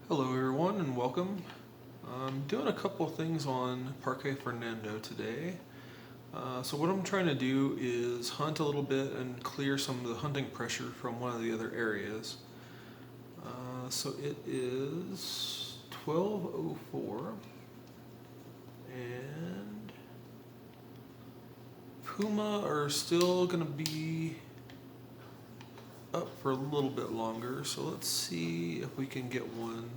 Hello everyone and welcome. I'm doing a couple of things on Parque Fernando today. So what I'm trying to do is hunt a little bit and clear some of the hunting pressure from one of the other areas. So it is 12:04 and puma are still going to be up for a little bit longer, so let's see if we can get one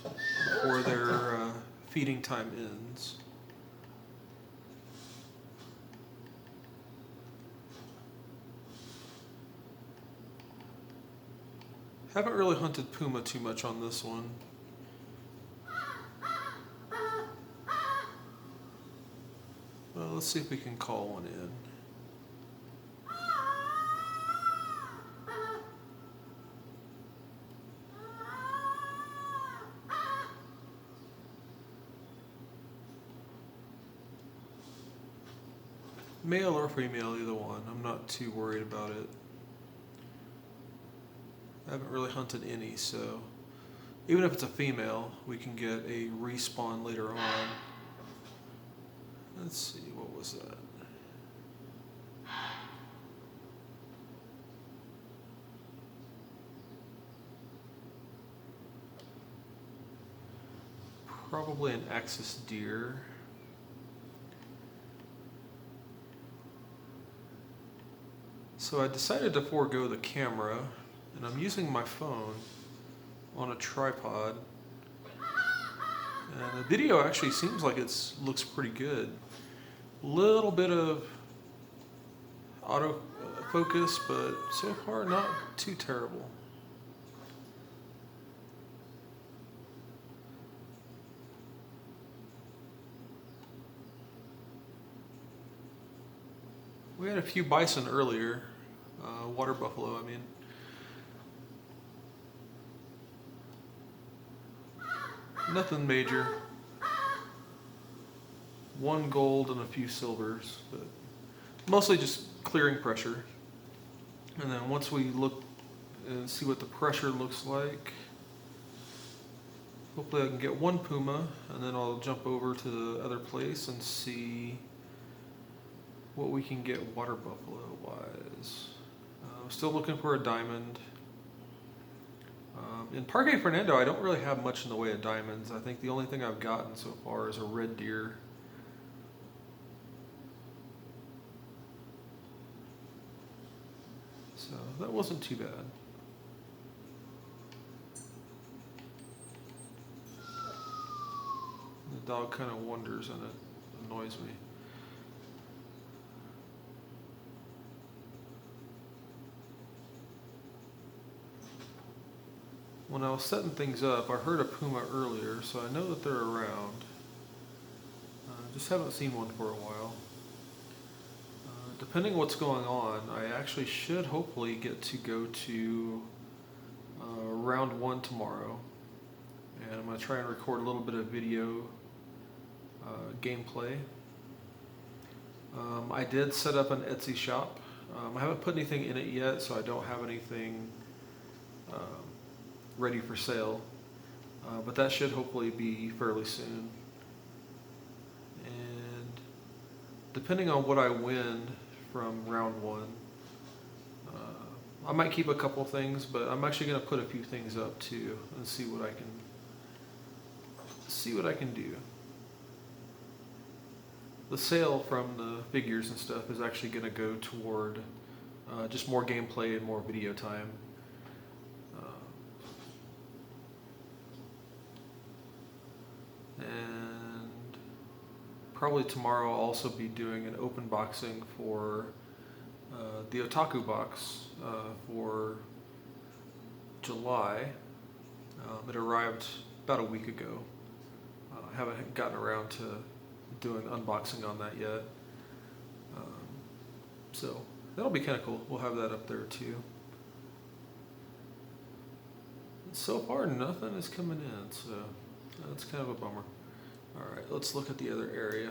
before their feeding time ends. Haven't really hunted puma too much on this one. Well, let's see if we can call one in. Male or female, either one. I'm not too worried about it. I haven't really hunted any, so even if it's a female, we can get a respawn later on. Let's see, what was that? Probably an axis deer. So I decided to forego the camera, and I'm using my phone on a tripod. And the video actually seems like it looks pretty good. Little bit of auto focus, but so far not too terrible. We had a few bison earlier, water buffalo, I mean. Nothing major. One gold and a few silvers, but mostly just clearing pressure. And then once we look and see what the pressure looks like, hopefully I can get one puma, and then I'll jump over to the other place and see what we can get water buffalo wise. I'm still looking for a diamond. In Parque Fernando, I don't really have much in the way of diamonds. I think the only thing I've gotten so far is a red deer. So that wasn't too bad. The dog kind of wanders and it annoys me. When I was setting things up, I heard a puma earlier, so I know that they're around. Just haven't seen one for a while. Depending what's going on, I actually should hopefully get to go to round one tomorrow. And I'm going to try and record a little bit of video gameplay. I did set up an Etsy shop. I haven't put anything in it yet, so I don't have anything ready for sale, but that should hopefully be fairly soon. And depending on what I win from round one, I might keep a couple things, but I'm actually going to put a few things up too and see what I can do. The sale from the figures and stuff is actually going to go toward just more gameplay and more video time. And probably tomorrow I'll also be doing an open boxing for the Otaku box for July. It arrived about a week ago. I haven't gotten around to doing unboxing on that yet. So that'll be kind of cool. We'll have that up there too. So far nothing is coming in, so that's kind of a bummer. Alright, let's look at the other area.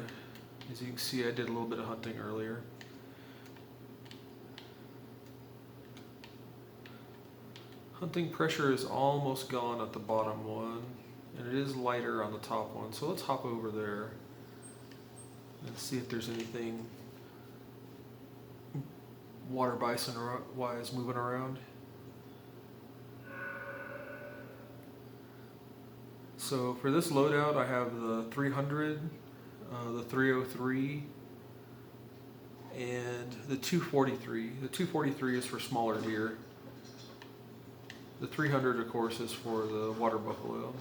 As you can see, I did a little bit of hunting earlier. Hunting pressure is almost gone at the bottom one, and it is lighter on the top one. So let's hop over there and see if there's anything water bison wise moving around. So for this loadout, I have the 300, the 303, and the 243. The 243 is for smaller deer. The 300, of course, is for the water buffalo.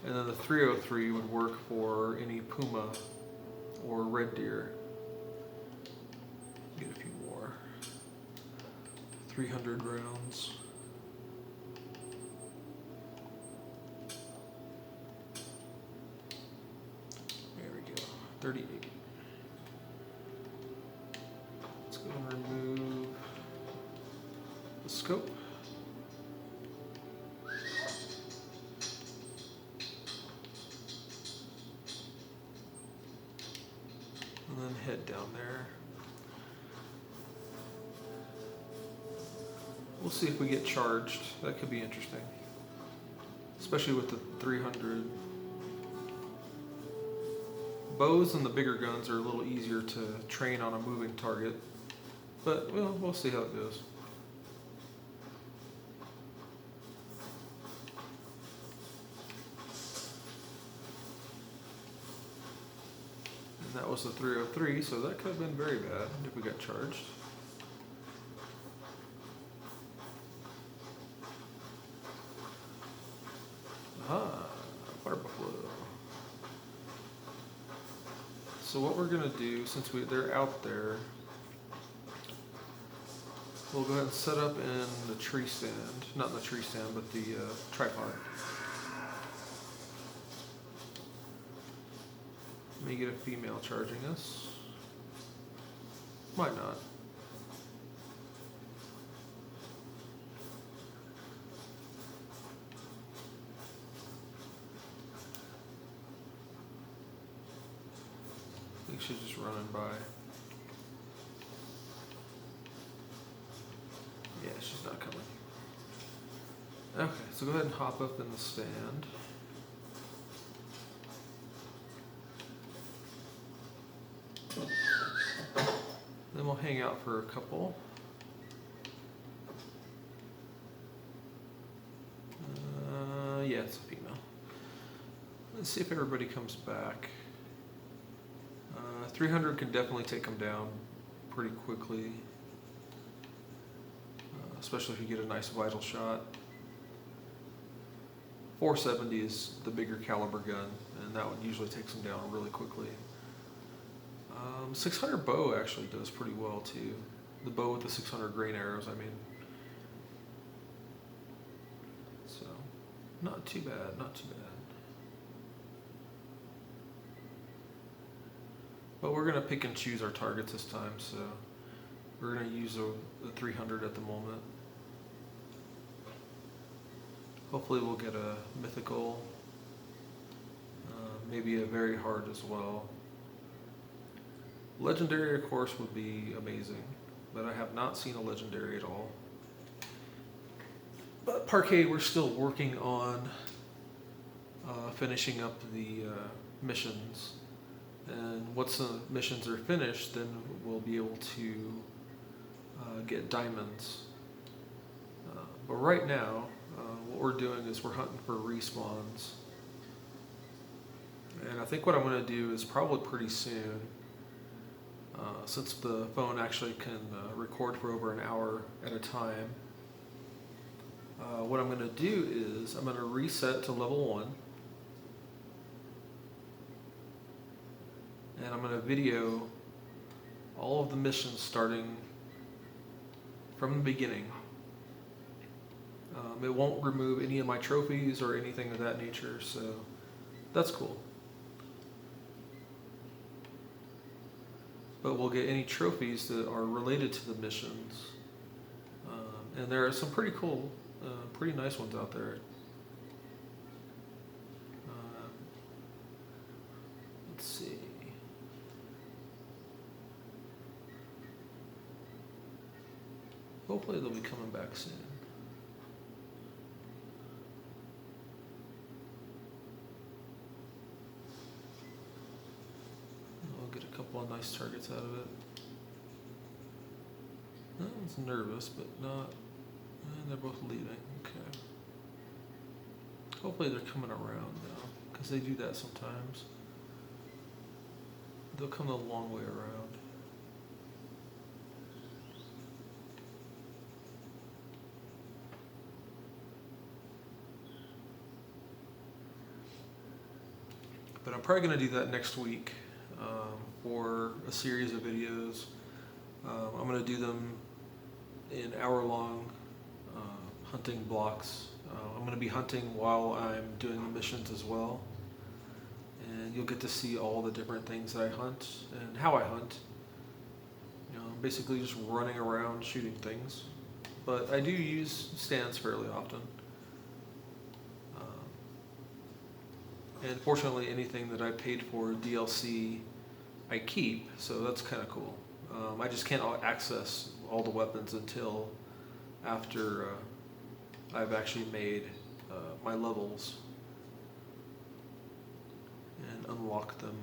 And then the 303 would work for any puma or red deer. Get a few more. 300 rounds. There we go. 38. Let's go and remove the scope. And then head down there. We'll see if we get charged. That could be interesting. Especially with the 300. Bows and the bigger guns are a little easier to train on a moving target. But we'll see how it goes. And that was the 303, so that could have been very bad if we got charged. Aha, water buffalo. So what we're gonna do, since they're out there, we'll go ahead and set up in the tree stand, not in the tree stand, but the tripod. May get a female charging us. Might not. I think she's just running by. Yeah, she's not coming. Okay, so go ahead and hop up in the stand. Then we'll hang out for a couple. Yeah, it's a female. Let's see if everybody comes back. 300 can definitely take them down pretty quickly, especially if you get a nice vital shot. 470 is the bigger caliber gun, and that one usually takes them down really quickly. 600 bow actually does pretty well too. The bow with the 600 grain arrows, I mean. So, not too bad, not too bad. But we're going to pick and choose our targets this time, so we're going to use the 300 at the moment. Hopefully we'll get a mythical, maybe a very hard as well. Legendary, of course, would be amazing, but I have not seen a legendary at all. But Parquet, we're still working on finishing up the missions. And once the missions are finished, then we'll be able to get diamonds. But right now, what we're doing is we're hunting for respawns. And I think what I'm going to do is probably pretty soon, since the phone actually can record for over an hour at a time, what I'm going to do is I'm going to reset to level 1. And I'm going to video all of the missions starting from the beginning. It won't remove any of my trophies or anything of that nature, so that's cool. But we'll get any trophies that are related to the missions. And there are some pretty cool, pretty nice ones out there. Let's see. hopefully they'll be coming back soon. I'll get a couple of nice targets out of it. No, it's nervous, but not. And they're both leaving. Okay. Hopefully they're coming around now, because they do that sometimes. They'll come a long way around. But I'm probably going to do that next week for a series of videos. I'm going to do them in hour-long hunting blocks. I'm going to be hunting while I'm doing the missions as well. And you'll get to see all the different things that I hunt and how I hunt. You know, I'm basically just running around shooting things. But I do use stands fairly often. And fortunately, anything that I paid for DLC, I keep, so that's kind of cool. I just can't access all the weapons until after I've actually made my levels and unlock them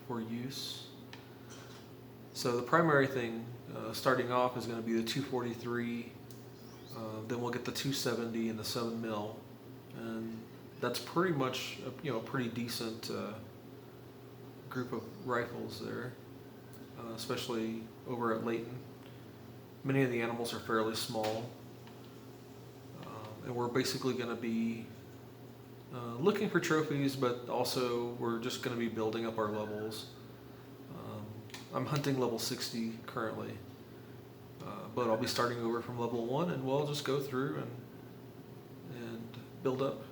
for use. So the primary thing starting off is going to be the 243, then we'll get the 270 and the 7mm, and that's pretty much a pretty decent group of rifles there, especially over at Layton. Many of the animals are fairly small, and we're basically going to be looking for trophies, but also we're just going to be building up our levels. I'm hunting level 60 currently, but I'll be starting over from level 1, and we'll just go through and build up.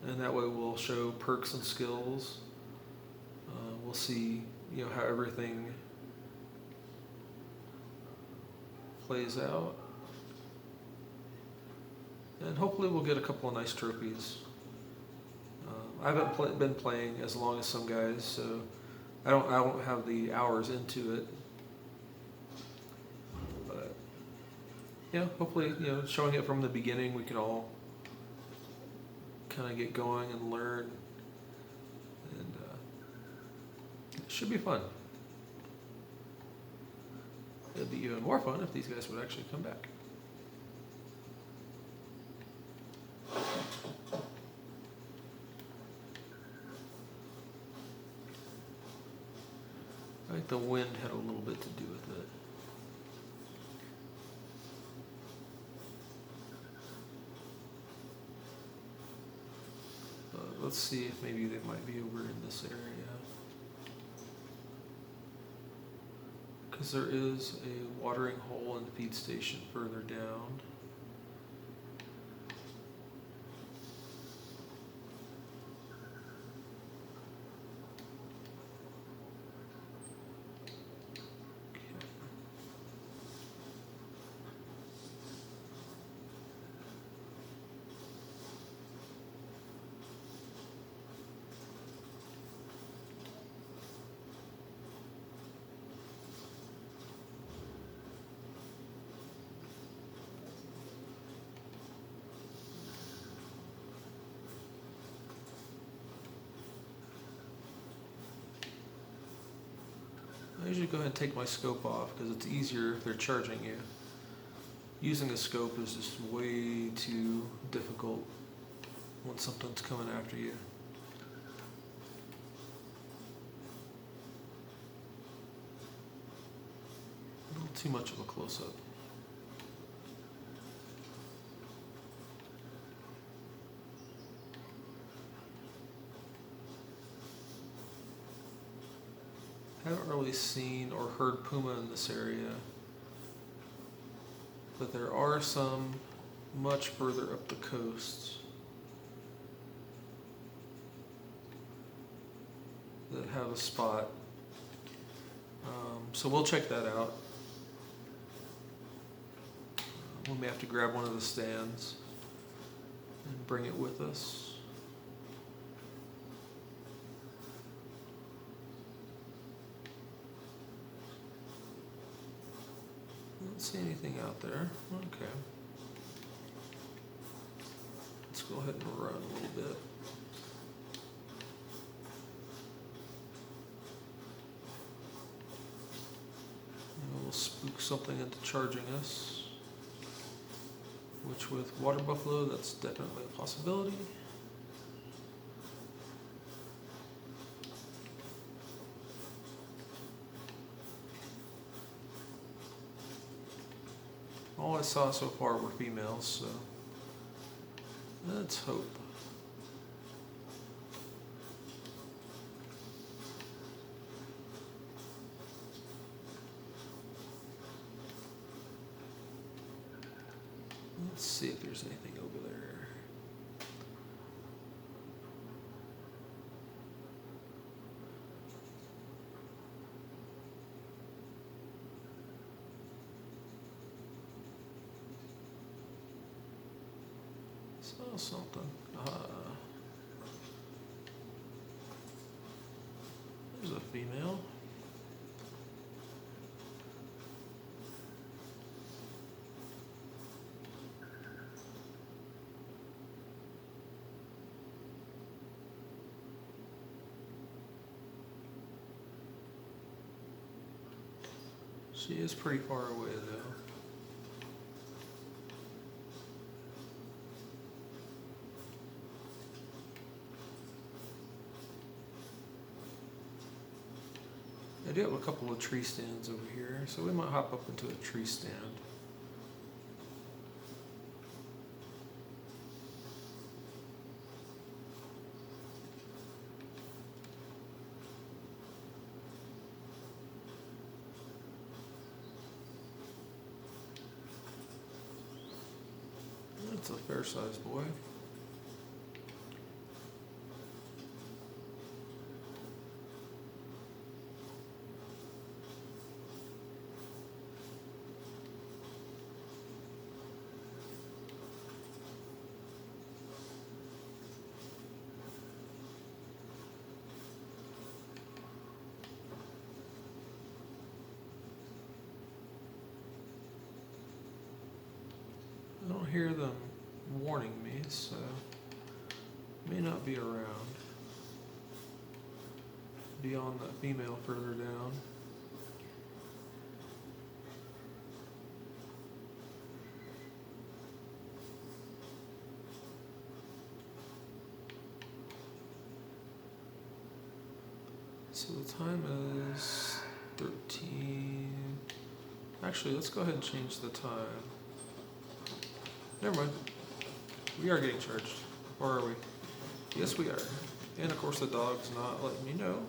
And that way we'll show perks and skills. We'll see, how everything plays out. And hopefully we'll get a couple of nice trophies. I haven't been playing as long as some guys, so I don't have the hours into it. But hopefully, showing it from the beginning, we can all kind of get going and learn, and it should be fun. It'd be even more fun if these guys would actually come back. I think the wind had a little bit to do with it. Let's see if maybe they might be over in this area. Because there is a watering hole and feed station further down. I usually go ahead and take my scope off because it's easier if they're charging you. Using a scope is just way too difficult when something's coming after you. A little too much of a close-up. I haven't really seen or heard puma in this area, but there are some much further up the coast that have a spot. So we'll check that out. We may have to grab one of the stands and bring it with us. Don't see anything out there. Okay. Let's go ahead and run a little bit. And we'll spook something into charging us. Which with water buffalo, that's definitely a possibility. All I saw so far were females, so let's hope. Let's see if there's anything over there. Saw something. There's a female. She is pretty far away though. I do have a couple of tree stands over here, so we might hop up into a tree stand. That's a fair-sized boy. I don't hear them warning me, so may not be around. Beyond that female further down. So the time is 13. Actually, let's go ahead and change the time. Never mind. We are getting charged. Or are we? Yes, we are. And of course the dog's not letting me know.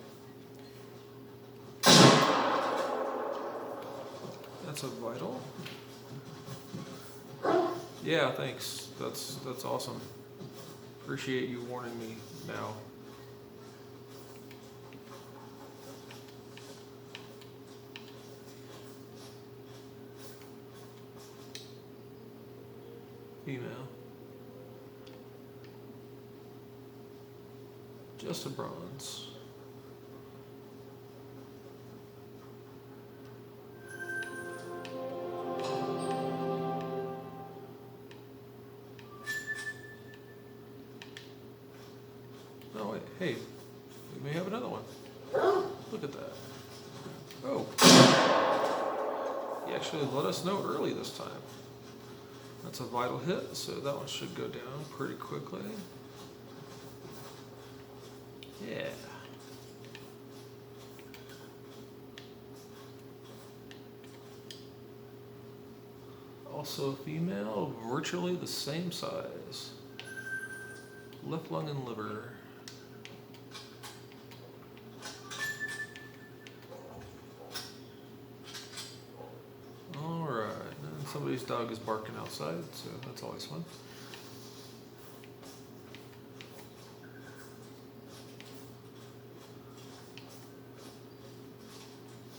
That's a vital. Yeah, thanks. That's awesome. Appreciate you warning me now. Female. Just a bronze. Oh wait, hey, we may have another one. Look at that. Oh. He actually let us know early this time. That's a vital hit, so that one should go down pretty quickly. Yeah. Also a female, virtually the same size. Left lung and liver. Alright, and somebody's dog is barking outside, so that's always fun.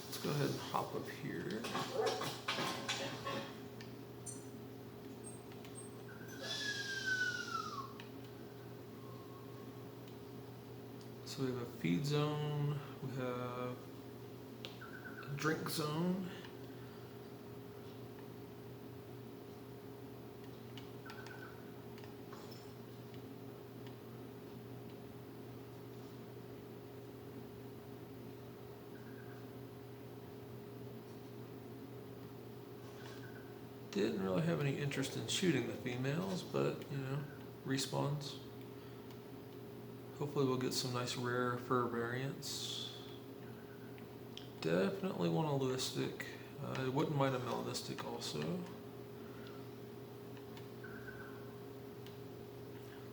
Let's go ahead and hop up here. So we have a feed zone, we have a drink zone, Didn't really have any interest in shooting the females, but you know, respawns. Hopefully we'll get some nice rare fur variants. Definitely want a Lewistic. I wouldn't mind a melanistic also.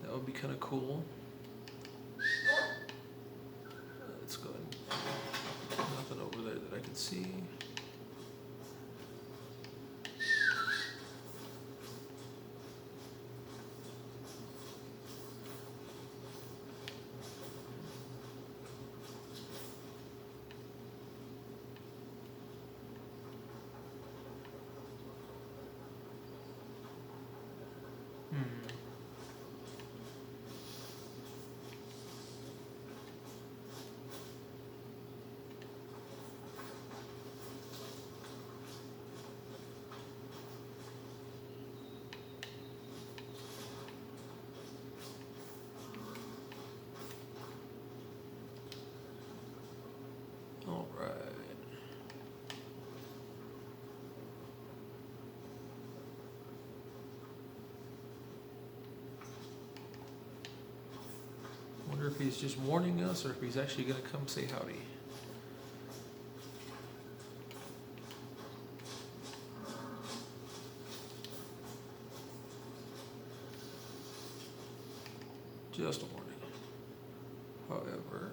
That would be kind of cool. Let's go ahead. Nothing over there that I can see. All right. Wonder if he's just warning us or if he's actually going to come say howdy. Just a warning. However,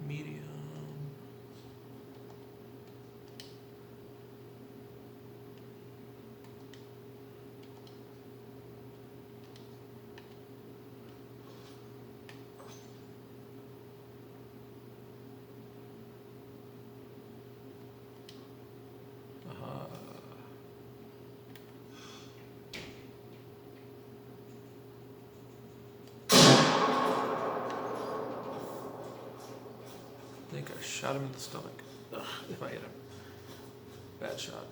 medium. I think I shot him in the stomach. Ugh, if I hit him. Bad shot.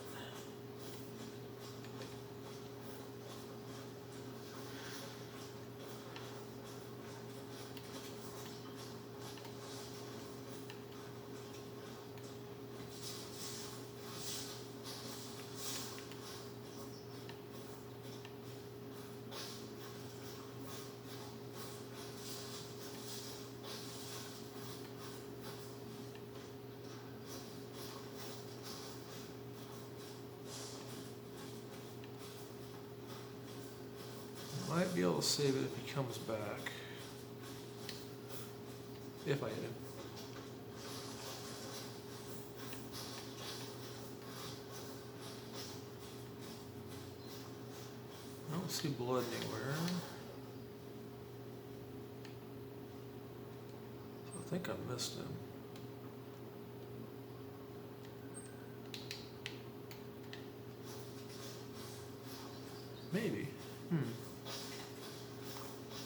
Might be able to save it if he comes back. If I hit him. I don't see blood anywhere. So I think I missed him. Maybe.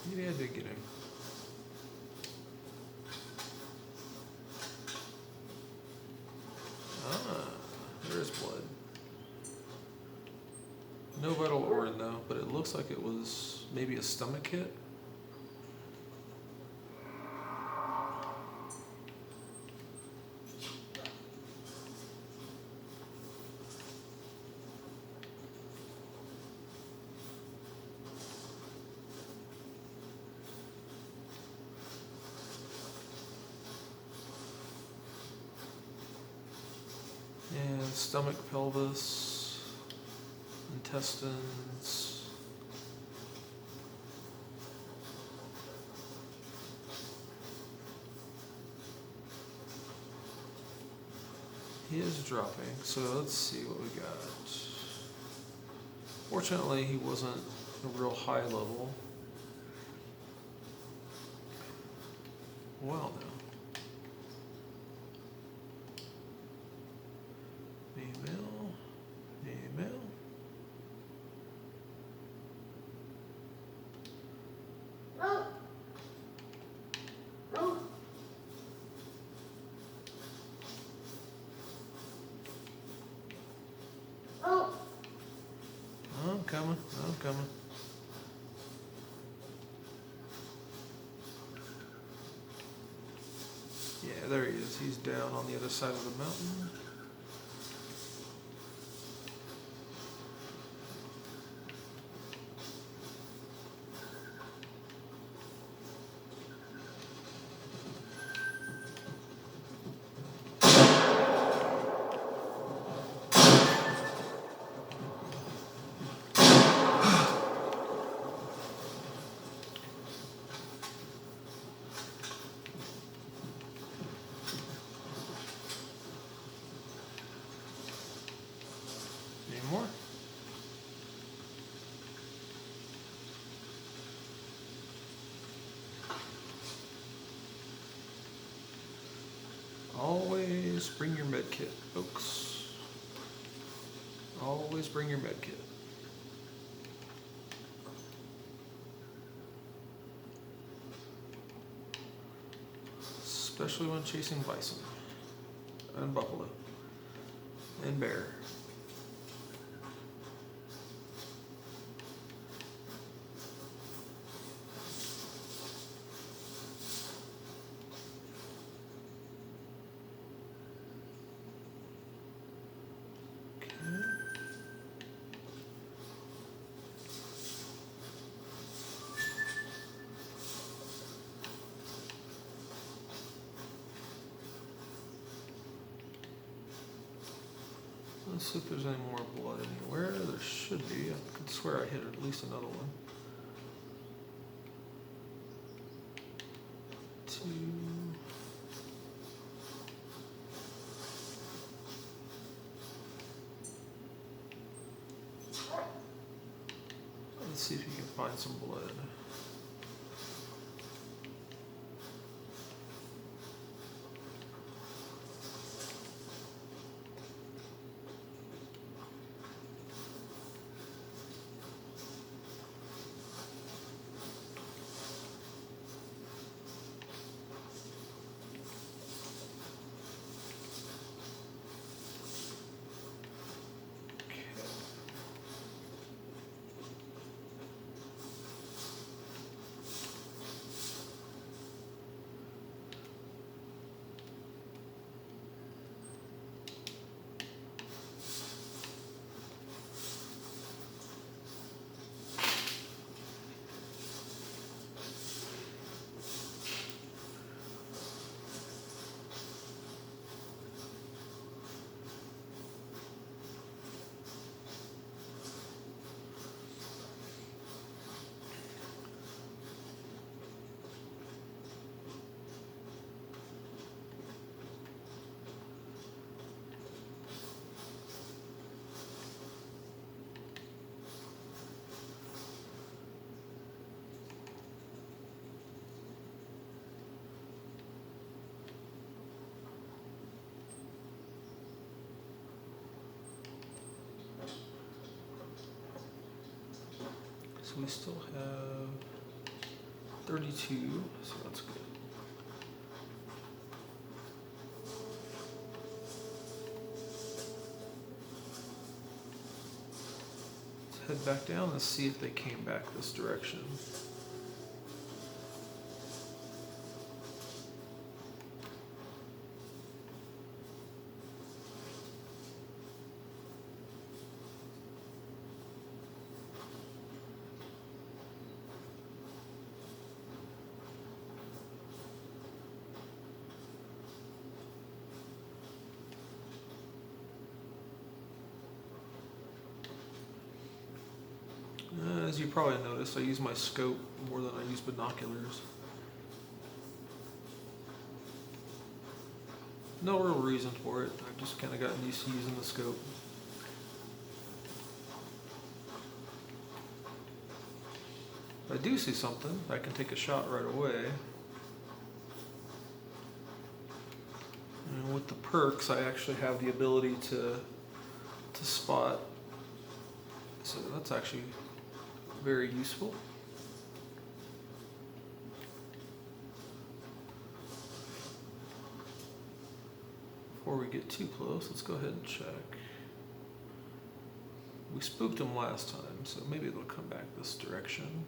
Maybe I did get him. Ah, there's blood. No vital organ though, but it looks like it was maybe a stomach hit. And stomach, pelvis, intestines. He is dropping, so let's see what we got. Fortunately, he wasn't a real high level. Well, now. Email. I'm coming. Yeah, Yeah, there he is. He's down on the other side of the mountain. Any more? Always bring your med kit, folks. Always bring your med kit. Especially when chasing bison and buffalo and bear. Let's see if there's any more blood anywhere. There should be. I could swear I hit at least another one. 2. Let's see if you can find some blood. So we still have 32, so that's good. Let's head back down and see if they came back this direction. As you probably noticed, I use my scope more than I use binoculars. No real reason for it. I've just kind of gotten used to using the scope. If I do see something, I can take a shot right away. And with the perks, I actually have the ability to spot. So that's actually very useful. Before we get too close, let's go ahead and check. We spooked them last time, so maybe they'll come back this direction.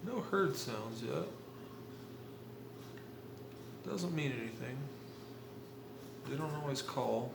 No herd sounds yet. Doesn't mean anything. They don't always call.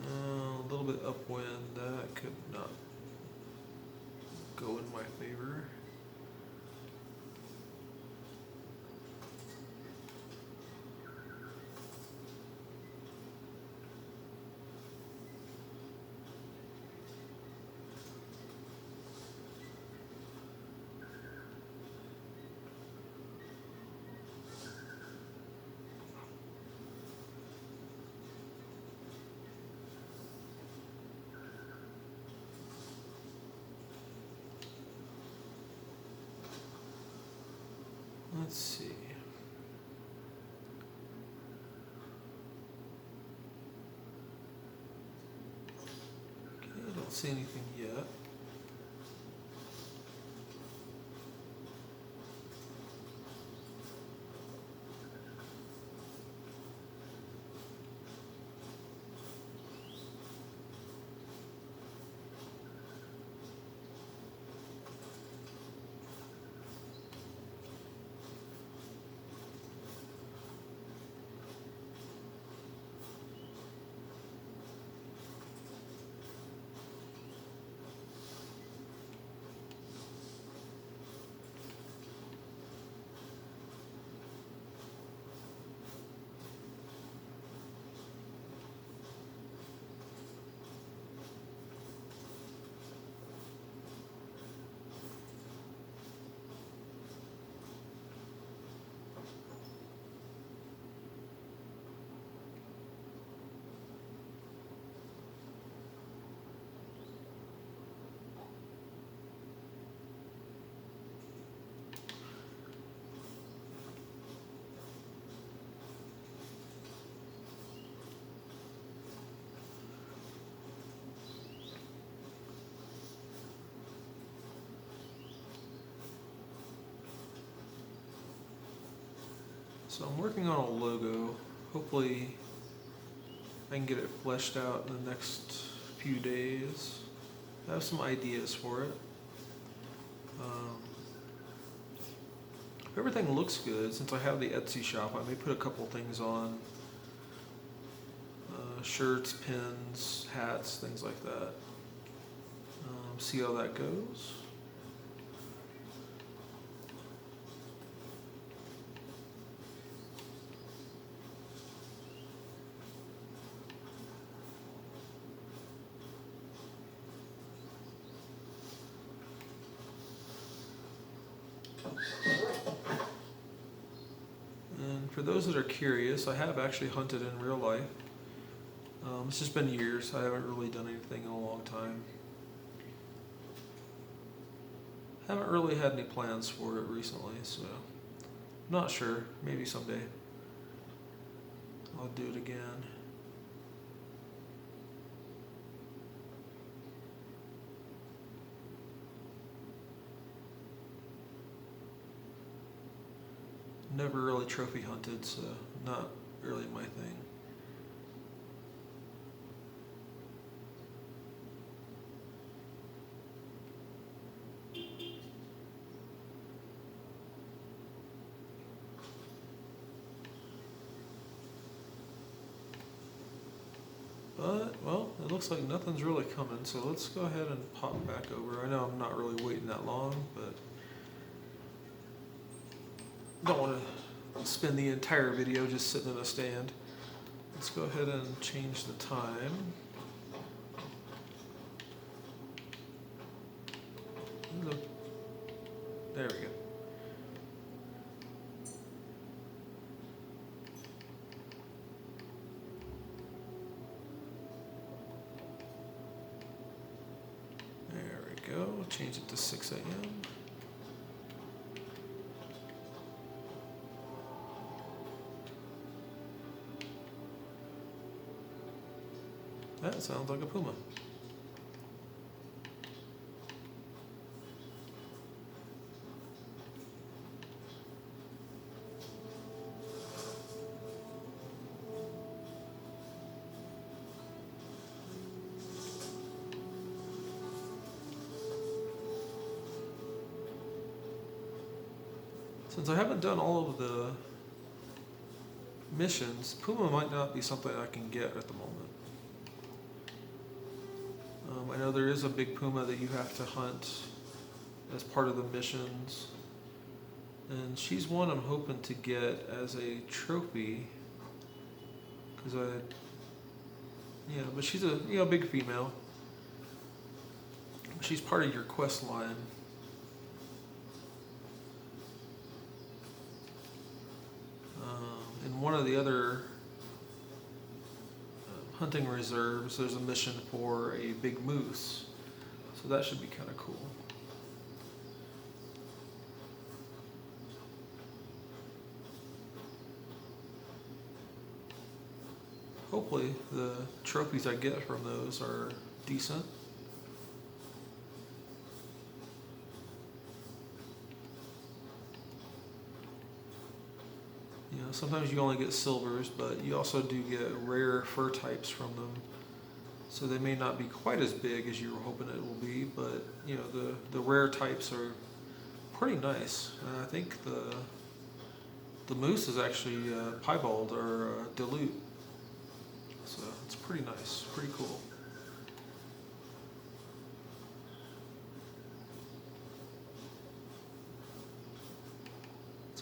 A little bit upwind, that could not go in my favor. Let's see. Okay, I don't see anything yet. So I'm working on a logo. Hopefully I can get it fleshed out in the next few days. I have some ideas for it. If everything looks good, since I have the Etsy shop, I may put a couple things on. Shirts, pins, hats, things like that. See how that goes. And for those that are curious, I have actually hunted in real life. It's just been years. I haven't really done anything in a long time. Haven't really had any plans for it recently, so not sure. Maybe someday I'll do it again. Never really trophy hunted, so not really my thing. But, well, it looks like nothing's really coming, so let's go ahead and pop back over. I know I'm not really waiting that long, but don't want to spend the entire video just sitting in a stand. Let's go ahead and change the time. Look. There we go. There we go. Change it to 6 a.m. That sounds like a puma. Since I haven't done all of the missions, puma might not be something I can get at the moment. I know there is a big puma that you have to hunt as part of the missions, and she's one I'm hoping to get as a trophy, because but she's a big female. She's part of your quest line. In one of the other hunting reserves, there's a mission for a big moose, so that should be kind of cool. Hopefully the trophies I get from those are decent. Sometimes you only get silvers, but you also do get rare fur types from them. So they may not be quite as big as you were hoping it will be, but the rare types are pretty nice. I think the moose is actually piebald or dilute. So it's pretty nice, pretty cool.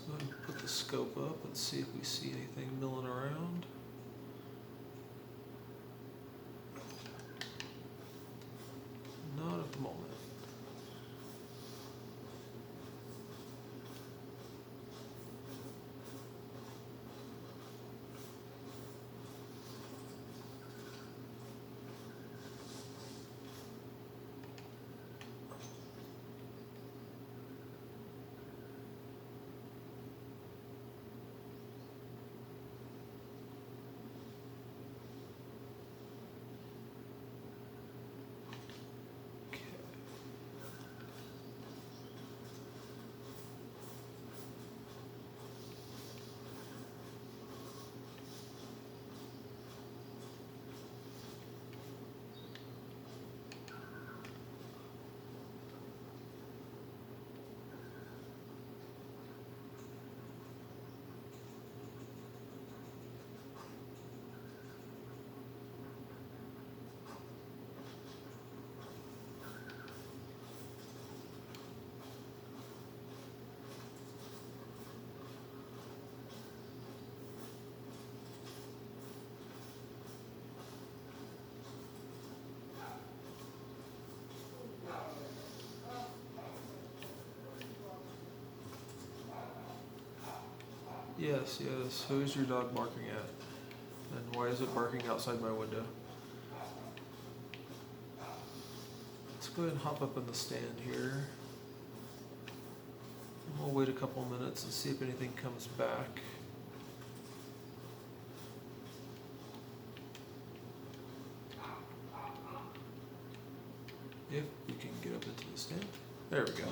Go ahead and put the scope up and see if we see anything milling around. Not at the moment. Yes, yes. Who is your dog barking at? And why is it barking outside my window? Let's go ahead and hop up in the stand here. And we'll wait a couple minutes and see if anything comes back. If we can get up into the stand. There we go.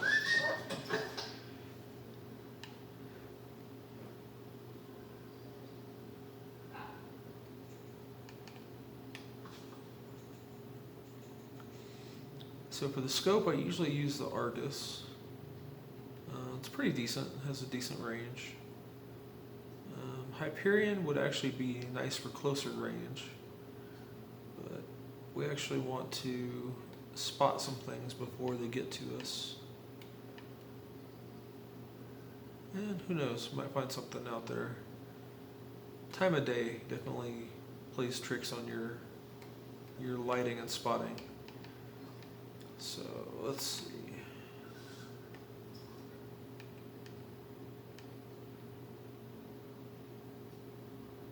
So for the scope, I usually use the Argus. It's pretty decent, has a decent range. Hyperion would actually be nice for closer range, but we actually want to spot some things before they get to us. And who knows, might find something out there. Time of day definitely plays tricks on your lighting and spotting. So let's see.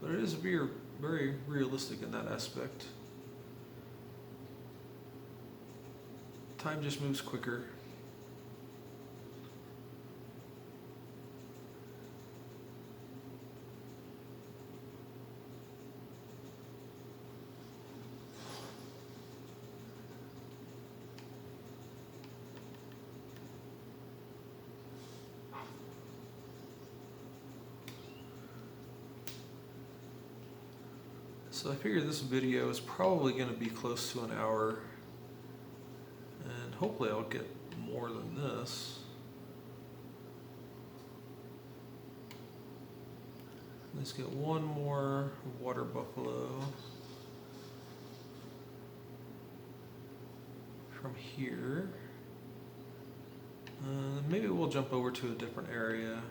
But it is very, very realistic in that aspect. Time just moves quicker. So I figure this video is probably going to be close to an hour, and hopefully I'll get more than this. Let's get one more water buffalo from here. Maybe we'll jump over to a different area.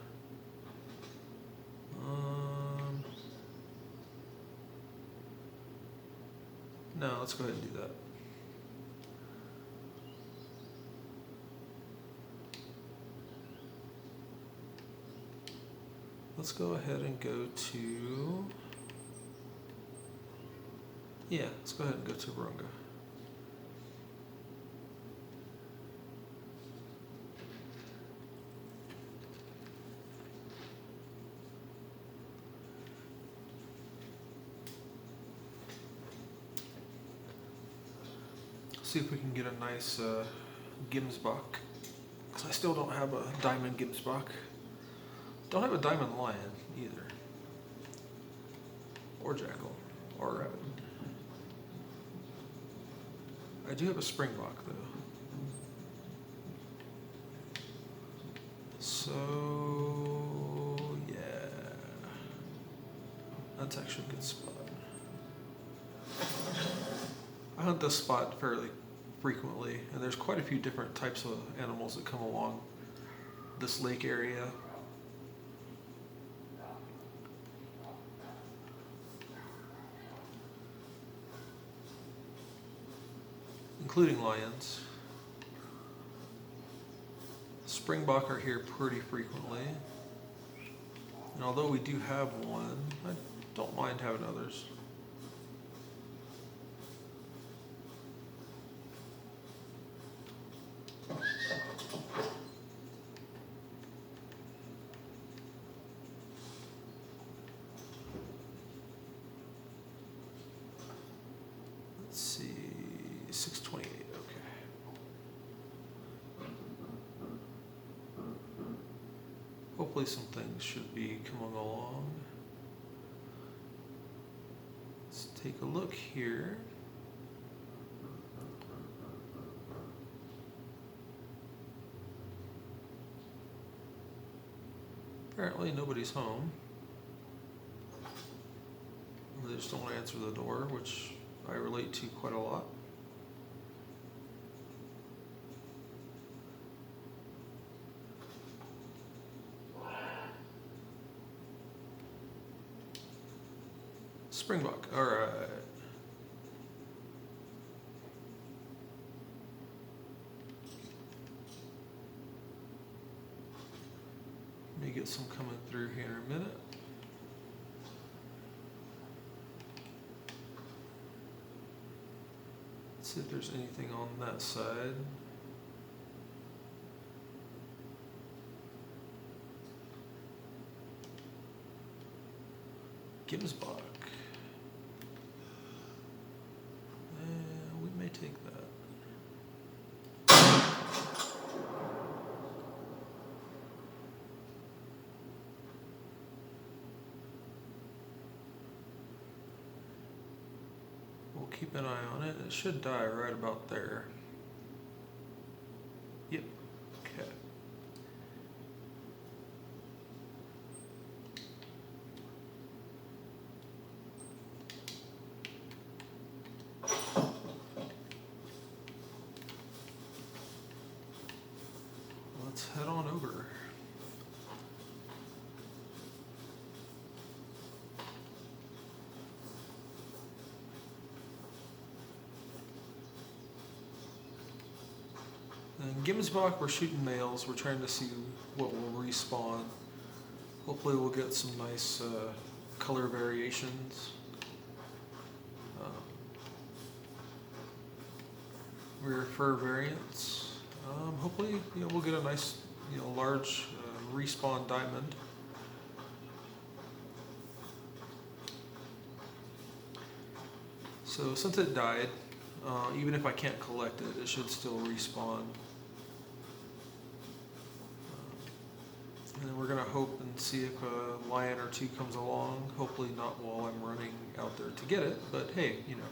No, let's go ahead and do that. Let's go ahead and go to, let's go ahead and go to Vurhonga. See if we can get a nice Gimsbach, because I still don't have a diamond Gimsbach. Don't have a diamond lion either, or jackal, or rabbit. I do have a springbok though. So yeah, that's actually a good spot. I hunt this spot fairly frequently, and there's quite a few different types of animals that come along this lake area. Including lions. Springbok are here pretty frequently. And although we do have one, I don't mind having others. Let's see. 628, okay. Hopefully some things should be coming along. Let's take a look here. Apparently nobody's home. They just don't want to answer the door, which I relate to quite a lot. Springbok, all right. Let me get some coming through here in a minute. Let's see if there's anything on that side. Gimsbach. We may take that. We'll keep an eye on it. It should die right about there. Yep. Okay. Let's head on over. And Gimsbach, we're shooting males. We're trying to see what will respawn. Hopefully we'll get some nice color variations. Rear fur variants. Hopefully, we'll get a nice, large respawn diamond. So since it died, even if I can't collect it, it should still respawn. And then we're gonna hope and see if a lion or two comes along. Hopefully not while I'm running out there to get it, but hey, you know,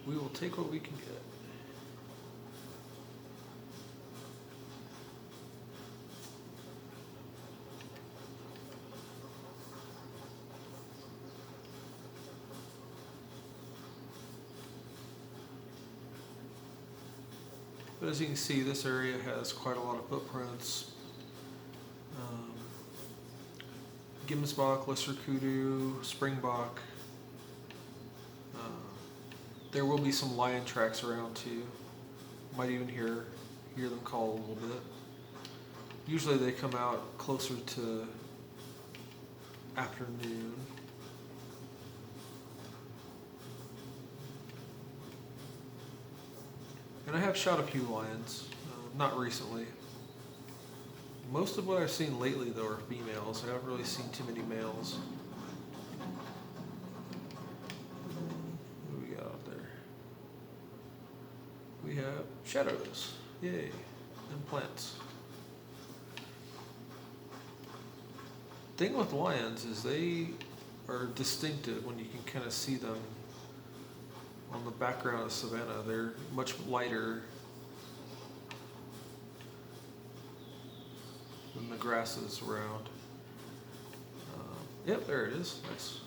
we will take what we can get. But as you can see, this area has quite a lot of footprints. Gimmelsbach, lesser kudu, springbok. There will be some lion tracks around too. Might even hear them call a little bit. Usually they come out closer to afternoon. And I have shot a few lions, not recently. Most of what I've seen lately, though, are females. I haven't really seen too many males. What do we got out there? We have shadows. Yay. And plants. Thing with lions is they are distinctive when you can kind of see them on the background of savanna. They're much lighter than the grasses around. Yep, there it is. Nice.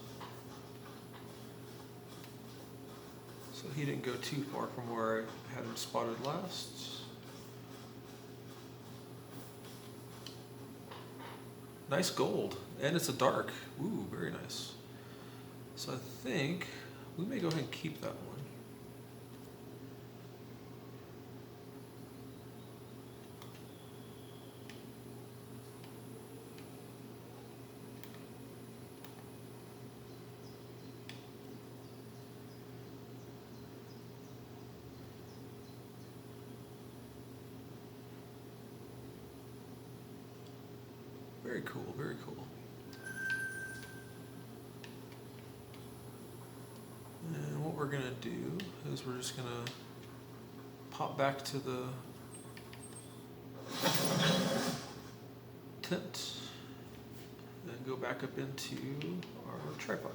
So he didn't go too far from where I had him spotted last. Nice gold, and it's a dark. Ooh, very nice. So I think we may go ahead and keep that one. Very cool, very cool. And what we're gonna do is we're just gonna pop back to the tent and go back up into our tripod.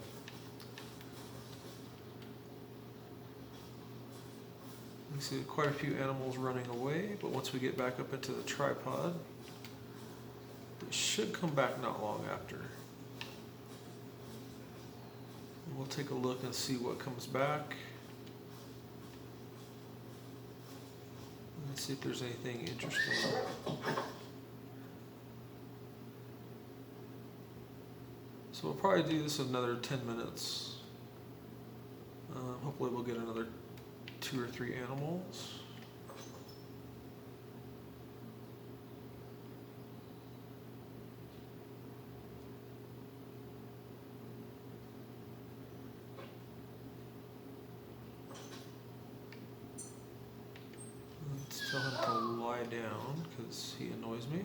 You see quite a few animals running away, but once we get back up into the tripod, it should come back not long after. And we'll take a look and see what comes back. Let's see if there's anything interesting. So we'll probably do this another 10 minutes. Hopefully we'll get another 2 or 3 animals. Let's tell him to lie down because he annoys me.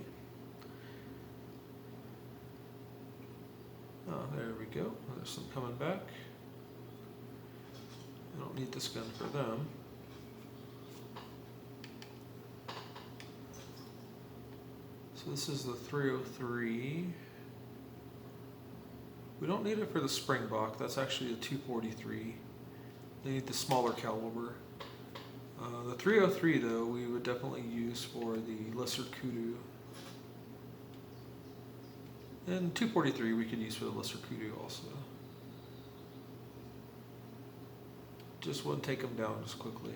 Oh, there we go. There's some coming back. I don't need this gun for them. So this is the 303. We don't need it for the springbok. That's actually a 243. They need the smaller caliber. The 303 though, we would definitely use for the lesser kudu. And 243 we could use for the lesser kudu also. Just wouldn't take them down as quickly.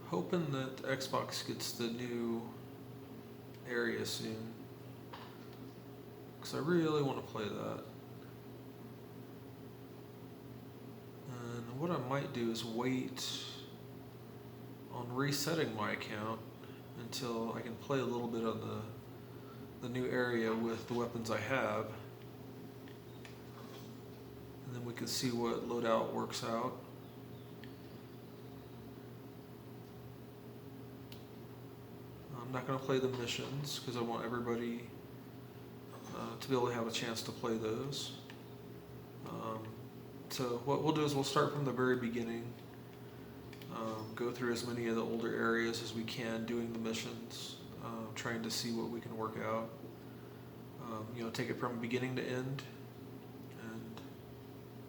Hoping that Xbox gets the new area soon, because I really want to play that. And what I might do is wait on resetting my account until I can play a little bit on the new area with the weapons I have, and then we can see what loadout works out. I'm not going to play the missions because I want everybody to be able to have a chance to play those. So what we'll do is we'll start from the very beginning, go through as many of the older areas as we can doing the missions, trying to see what we can work out. Take it from beginning to end, and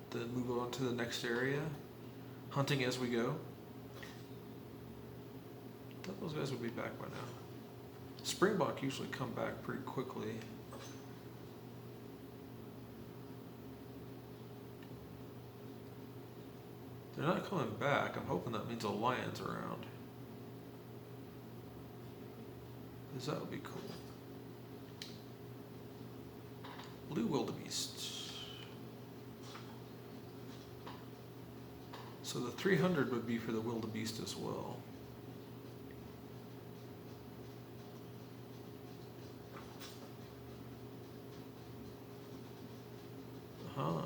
then move on to the next area, hunting as we go. I thought those guys would be back by now. Springbok usually come back pretty quickly. They're not coming back. I'm hoping that means a lion's around, because that would be cool. Blue wildebeest. So the 300 would be for the wildebeest as well. Uh-huh.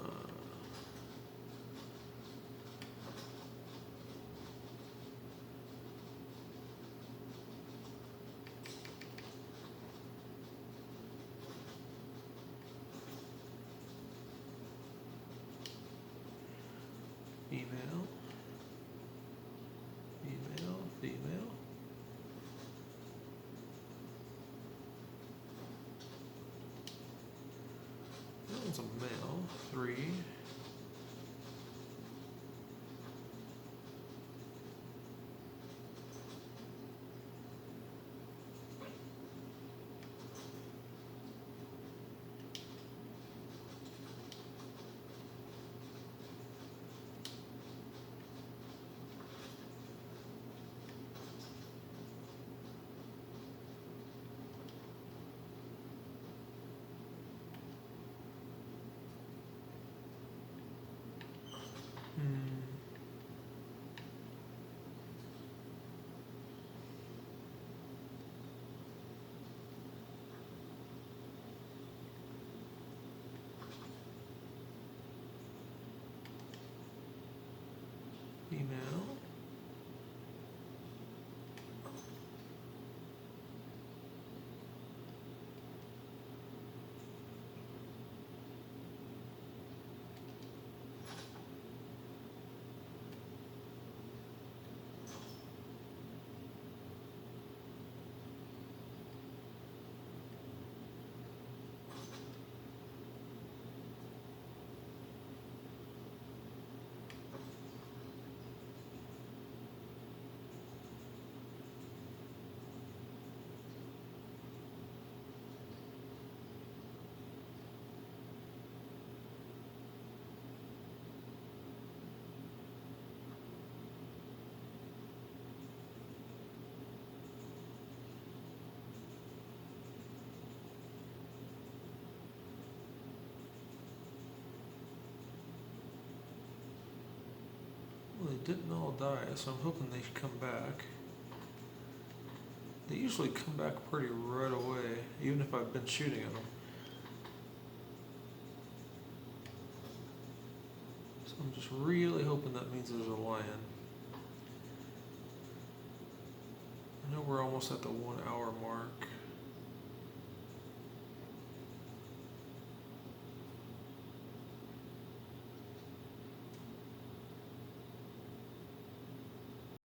Female. That one's a male. 3. Female. Well, they didn't all die, so I'm hoping they come back. They usually come back pretty right away, even if I've been shooting at them. So I'm just really hoping that means there's a lion. I know we're almost at the 1 hour mark.